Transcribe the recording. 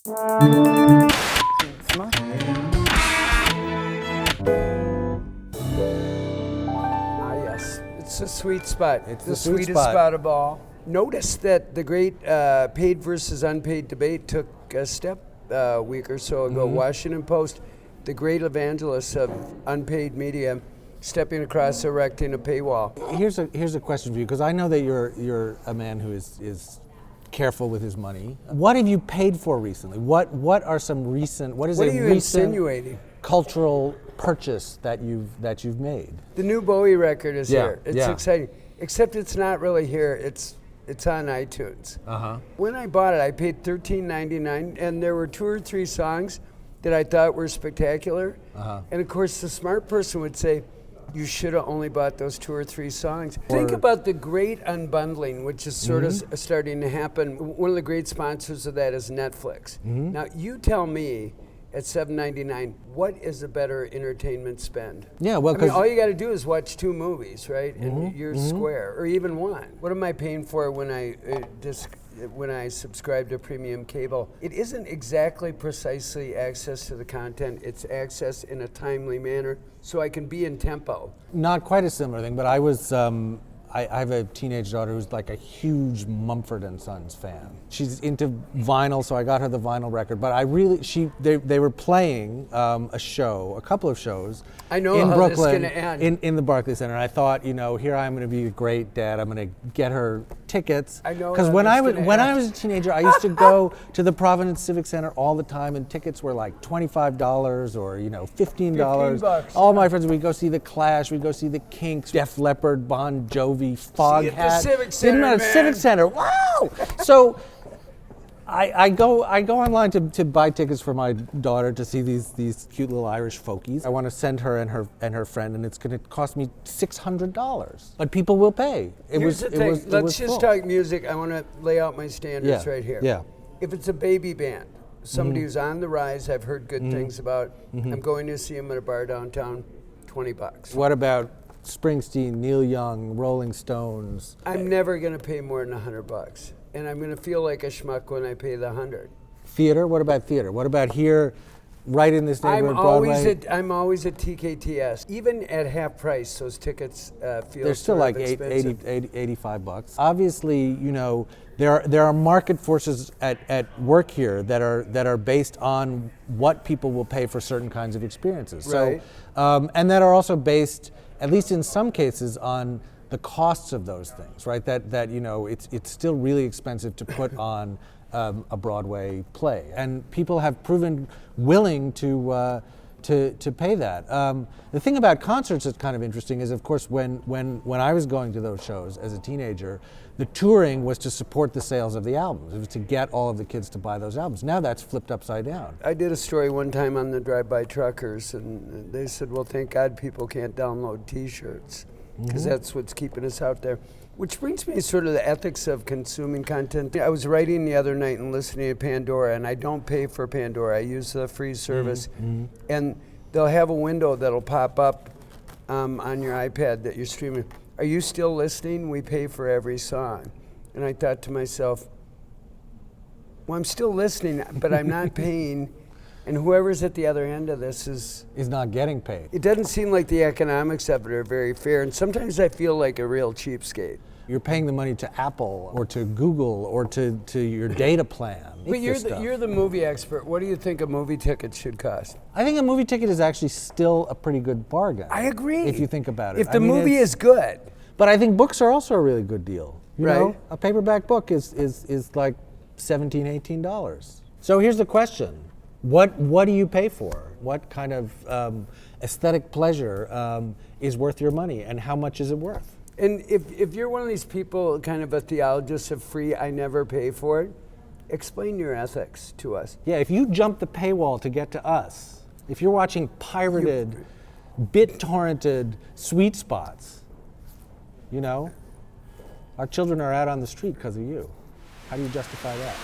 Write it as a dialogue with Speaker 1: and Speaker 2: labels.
Speaker 1: Smart.
Speaker 2: Yes, it's a sweet spot.
Speaker 3: It's
Speaker 2: the
Speaker 3: the sweet
Speaker 2: sweetest
Speaker 3: spot.
Speaker 2: spot of all. Notice that the great paid versus unpaid debate took a step a week or so ago. Washington Post, the great evangelists of unpaid media, stepping across, erecting a paywall.
Speaker 3: Here's a question for you, because I know that you're a man who is careful with his money. What have you paid for recently? What are some recent? What is
Speaker 2: What
Speaker 3: a
Speaker 2: are you
Speaker 3: recent
Speaker 2: insinuating?
Speaker 3: cultural purchase that you've made?
Speaker 2: The new Bowie record is
Speaker 3: Yeah,
Speaker 2: here. It's
Speaker 3: yeah.
Speaker 2: exciting. Except it's not really here. It's on iTunes.
Speaker 3: Uh-huh.
Speaker 2: When I bought it, I paid $13.99, and there were 2 or 3 songs that I thought were spectacular.
Speaker 3: Uh-huh.
Speaker 2: And of course, the smart person would say, you should have only bought those 2 or 3 songs. Think about the great unbundling, which is sort of starting to happen. One of the great sponsors of that is Netflix. Now, you tell me, at $7.99, what is a better entertainment spend?
Speaker 3: Yeah, well,
Speaker 2: I mean,
Speaker 3: 'cause-
Speaker 2: all you got to do is watch 2 movies, right? And you're square, or even 1. What am I paying for when I subscribe to premium cable? It isn't exactly precisely access to the content. It's access in a timely manner, so I can be in tempo.
Speaker 3: Not quite a similar thing, but I was. I have a teenage daughter who's like a huge Mumford and Sons fan. She's into vinyl, so I got her the vinyl record. But they were playing a couple of shows.
Speaker 2: I know
Speaker 3: in
Speaker 2: how this is
Speaker 3: Brooklyn,
Speaker 2: gonna end.
Speaker 3: in the Barclays Center. And I thought, here I'm going to be a great dad. I'm going to get her tickets.
Speaker 2: I know
Speaker 3: because
Speaker 2: how
Speaker 3: when
Speaker 2: this
Speaker 3: I
Speaker 2: is
Speaker 3: was
Speaker 2: gonna
Speaker 3: when I
Speaker 2: end.
Speaker 3: was a teenager, I used to go to the Providence Civic Center all the time, and tickets were like $25 or $15.
Speaker 2: $15,
Speaker 3: All my friends, we'd go see the Clash, we'd go see the Kinks, Def Leppard, Bon Jovi, Foghat.
Speaker 2: at the Civic Center,
Speaker 3: Didn't matter,
Speaker 2: man.
Speaker 3: Civic Center. Wow! So I go online to buy tickets for my daughter to see these cute little Irish folkies. I want to send her and her friend, and it's going to cost me $600. But people will pay.
Speaker 2: Here's the thing. Let's just talk music. I want to lay out my standards right here.
Speaker 3: Yeah.
Speaker 2: If it's a baby band, somebody who's on the rise, I've heard good things about. I'm going to see them at a bar downtown, $20.
Speaker 3: What about Springsteen, Neil Young, Rolling Stones?
Speaker 2: I'm never going to pay more than $100, and I'm going to feel like a schmuck when I pay the $100.
Speaker 3: Theater? What about theater? What about here, right in this neighborhood, Broadway?
Speaker 2: I'm always at TKTS. Even at half price, those tickets feel
Speaker 3: They're still
Speaker 2: sort of
Speaker 3: like
Speaker 2: expensive.
Speaker 3: $85. Obviously, there are market forces at work here that are based on what people will pay for certain kinds of experiences.
Speaker 2: Right.
Speaker 3: So, and that are also based, at least in some cases, on the costs of those things. Right. That it's still really expensive to put on a Broadway play, and people have proven willing to pay that. The thing about concerts that's kind of interesting is, of course, when I was going to those shows as a teenager, the touring was to support the sales of the albums. It was to get all of the kids to buy those albums. Now that's flipped upside down.
Speaker 2: I did a story one time on the Drive-By Truckers, and they said, well, thank God people can't download T-shirts, because that's what's keeping us out there. Which brings me to sort of the ethics of consuming content. I was writing the other night and listening to Pandora, and I don't pay for Pandora. I use the free service, and they'll have a window that'll pop up on your iPad that you're streaming. Are you still listening? We pay for every song. And I thought to myself, well, I'm still listening, but I'm not paying, and whoever's at the other end of this is
Speaker 3: not getting paid.
Speaker 2: It doesn't seem like the economics of it are very fair, and sometimes I feel like a real cheapskate.
Speaker 3: You're paying the money to Apple or to Google or to your data plan.
Speaker 2: But you're the movie expert. What do you think a movie ticket should cost?
Speaker 3: I think a movie ticket is actually still a pretty good bargain.
Speaker 2: I agree.
Speaker 3: If you think about it.
Speaker 2: If the movie is good.
Speaker 3: But I think books are also a really good deal. You
Speaker 2: Right.
Speaker 3: know, a paperback book is like $17, $18. So here's the question. What do you pay for? What kind of aesthetic pleasure is worth your money, and how much is it worth?
Speaker 2: And if you're one of these people, kind of a theologist of free, I never pay for it, explain your ethics to us.
Speaker 3: Yeah, if you jump the paywall to get to us, if you're watching pirated, bit-torrented sweet spots, our children are out on the street because of you. How do you justify that?